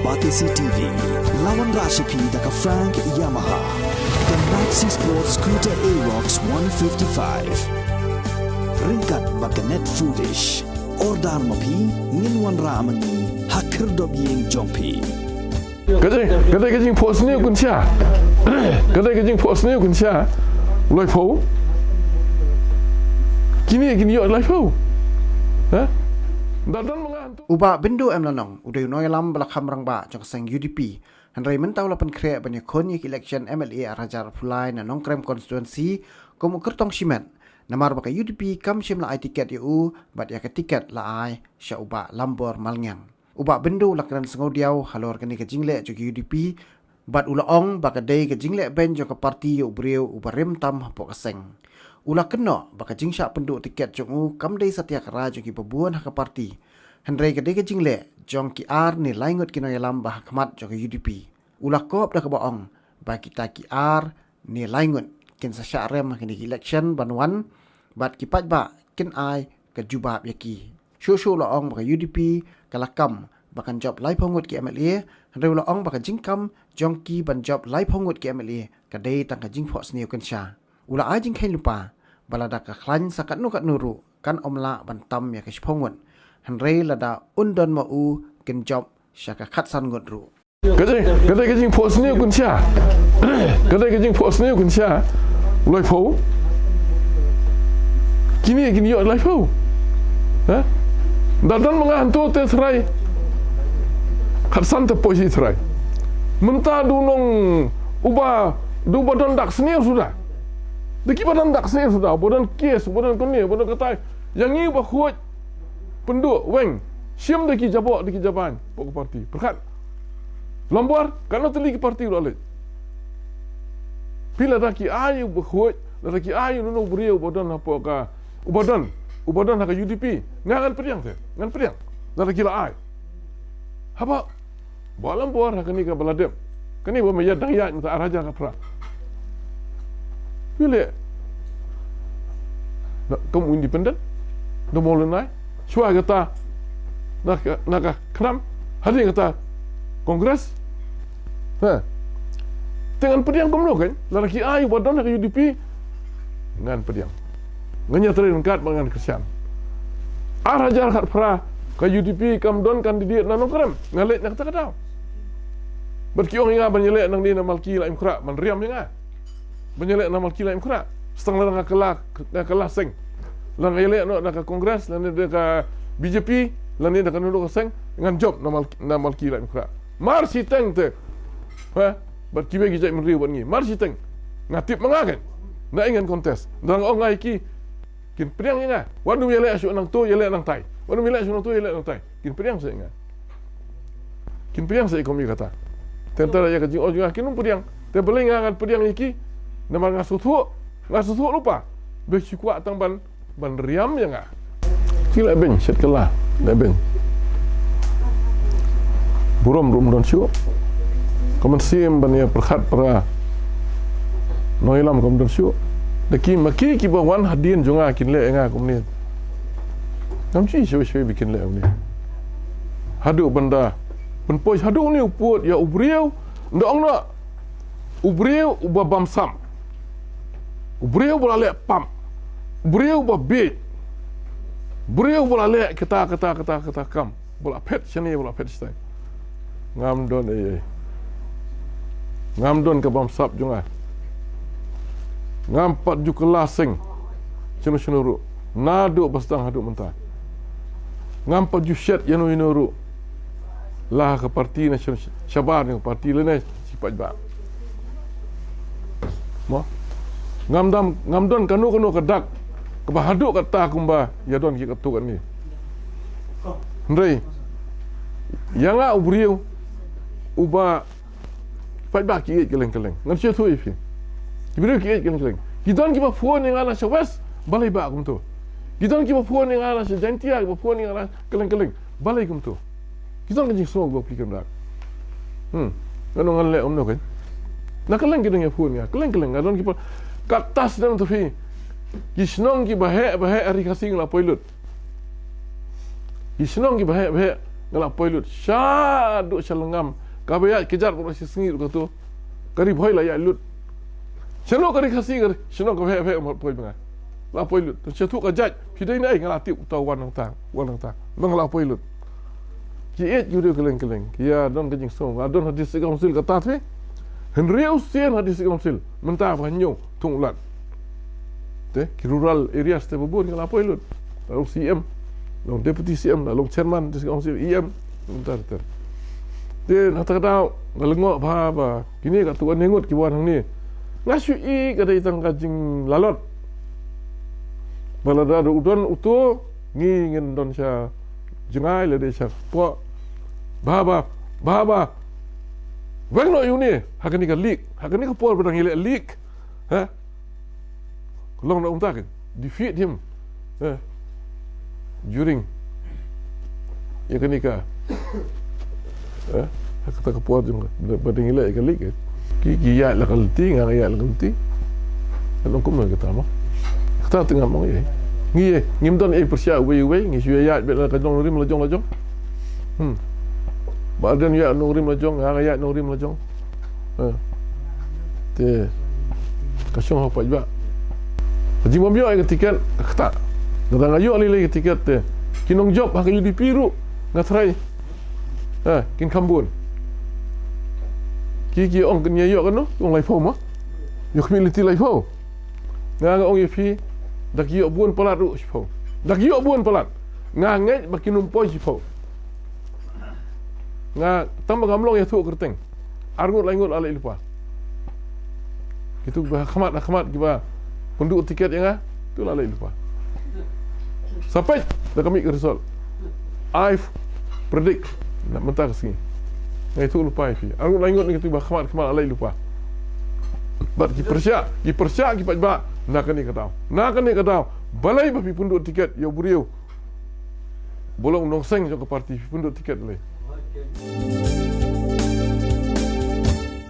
Batisi TV, lawan Rashipi daka Frank Yamaha, dan Maxi Sports Scooter Aerox 155. Ringkat baka net foodish, ordar mapi, nginwan ramani, hakir dobyeng jompi. Kadai kajing pos ni kun sia. Kadai kajing pos ni kun sia. Loi phau. Kini yo lai phau. Ha? Dadan mengantu. Uba bendo lanong udah noi lam belakam rang ba jok seng UDP. Henry mentau lapan kre banyak kon yek election MLA Rajar Pulai na nongkrem constituency komu kertong simet. Namar baka UDP kam sim la ai tiket yu bat ya ke tiket la ai sya uba lambor malngyang. Uba bendo lakran sengodiau halor kini ke jingle jok UDP bat ulaong baka dei ke jingle ben jok parti yu breu uba rem tam pok seng. Ula kena baka jingsya penduk tiket jok kam dei setiak ra jok ibubuan hak parti. Henry ke dei ke jingle jong ki ar ni laingut kino yalam bah kemat jok UDP. Ula kop dah kebaong ba kita ki ar ni laingut kin sa syak rem kini election banwan bat kipat ba kin ai ke jubab yaki. Shu laong baka UDP kalakam bakan job lai pongut ki MLA Henry laong baka jingkam jong ki ban job lai pongut ki MLA ka dei tang ka jingpho sniu kan sya. Ula ai jing khain lupa balada ka khlan sakat nuru kan omla bantam ya ke pongut. Henry lada undon mau kin job syaka khatsan ngodru. Kadai kajing pos ni kun sia. Kadai kajing pos ni kun sia. Loi phau. Kini yo lai phau. Ha? Dadan mengantu te serai. Khatsan te posi serai. Menta dunong uba du badan dak senior sudah. Deki badan dak senior sudah. Badan kes, badan kene, badan katai. Yang ni ba khuat penduk weng. Siam deki jabok deki jaban pok parti. Perkat. Lambor kalau teli ke parti ulah. Bila daki ayu berkhuat, daki ayu nuno beriau badan apa ka? Ubadan hak UDP. Ngan periang tu. Ngan periang. Daki la ai. Apa? Balam bor hak ni ka baladem. Kani bo meya daya minta araja ka pra. Bila kamu independen? Dah mula naik. Cua kata nak kram. Hari kata Kongres. Ha. Dengan pediang komlo kan? Lelaki ayu badan nak UDP dengan pediang. Ngenya teringkat dengan kesian. Arajar kat pra ke UDP kamdon kandidat nanokram. Ngalet nak kata kau. Berkiong ingat menyelek nang di namalki la imkra, menriam ingat. Menyelek namalki la imkra. Setengah lang kelah seng. Lang elek nak ke Kongres, lang dia ke BJP, lang dia nak nunduk seng dengan job namalki la imkra. Marsi teng te. Ha? Berkiwe gijak menri buat ni. Marsi teng. Ngatip mengakan. Nak ingat kontes. Dan orang ngai ki kin periang ingat. Wadu yelek asyuk nang tu yelek nang tai. Wadu yelek asyuk nang tu yelek nang tai. Kin periang saya ingat. Kin periang saya komi kata. Tentara ya kajing oh juga kin periang. Te boleh ngangat periang iki. Nama ngasutu lupa. Beki kuat tang ban riam ya ngah. Sila beng set kelah. La beng. Buram don syuk. Kaman sim ban ya perkhat para noilam kam don syuk. Daki maki ki bawan hadin jonga kin le nga kum ni. Nam chi shwe bikin le ni. Hadu benda. Penpoi hadu ni uput ya ubriau. Ndong nak. Ubriau uba bamsam. Ubriau bola le pam. Ubriau uba bit. Ubriau bola le kita kam. Bola pet sini bola pet stai. Ngam don ke bamsap junga. Ngam pat ju kelasing. Cunu ru. Nadu bastang hadu mentah. Ngam pat ju syet yanu ru. Lah ke parti nasional Syabar ni parti lain sipat ba. Mo. Ngam don kanu kedak. Kebahaduk kata kumba ya don ki ketuk ni. Ndrei. Yang a ubriu uba fight back ki keleng ngan sia tu ifi kibiru ki keleng kidon ki ba phone ni ngala sawes balai ba kum tu kidon ki ba phone ni ngala se jantia ba phone ni ngala keleng balai kum tu kidon ki so go pikir dak anu ngale umno kan nak keleng kidon ya phone ya keleng ngadon ki kat tas dan tu fi kisnong ki bahe ari kasing la poilut kisnong ki bahe ngalak poilut syaduk syalengam kabayat kejar ko si sengit ko tu kari boy la ya lut syano kari khasi kari syano ko he mo poi banga la poilut tu syatu ka jaj pidai nai ngalak ti tau wan tang ngalak poilut ki et yudu keleng ya don kejing song adon hadis council kata tu henriau sien hadis council mentah banyo tunglat te ki rural areas te bubur ngalak poilut lalu CM long deputy CM long chairman hadis council EM mentah ter dia nak tahu ngalengok ba kini kat tuan nengut ki wan hang ni ngasu i kada itang kajing lalot balada udon utu ngi ngin don sya jengai le de sya po baba wang no yuni hakani ka leak hakani ka por badang ile leak ha long na umtak defeat him during yakani ka kata kepuat juga badang ile ka leak ki ya la kalti nga ya la kalti long kum na kita mah kita tengah mau ye ngi ngim don persya we ngi suya ya be la ka jong rim la jong badan ya nurim lajong ya nurim lajong te kasong apa juga haji mobil ai tiket kata datang ayo ali tiket te kinong job ha kayu di piru ngatrai kin kambun ki ong ken yo kan no ong lai phom yo community lai phom nga ong yepi dak yo buon palat ru phom dak yo buon palat nga ngai bakinum poi phom nga tambah gamlong ya tu kerteng argut langut alai lupa itu khmat kiba penduk tiket yang tu alai lupa sampai dah kami ke result I predict nak mentah kesini itu lupa itu argut langut ni tu khmat alai lupa bat ki persya ki ba nak ni kata balai bapi penduk tiket yo buriu bolong nongseng jo ke parti penduk tiket le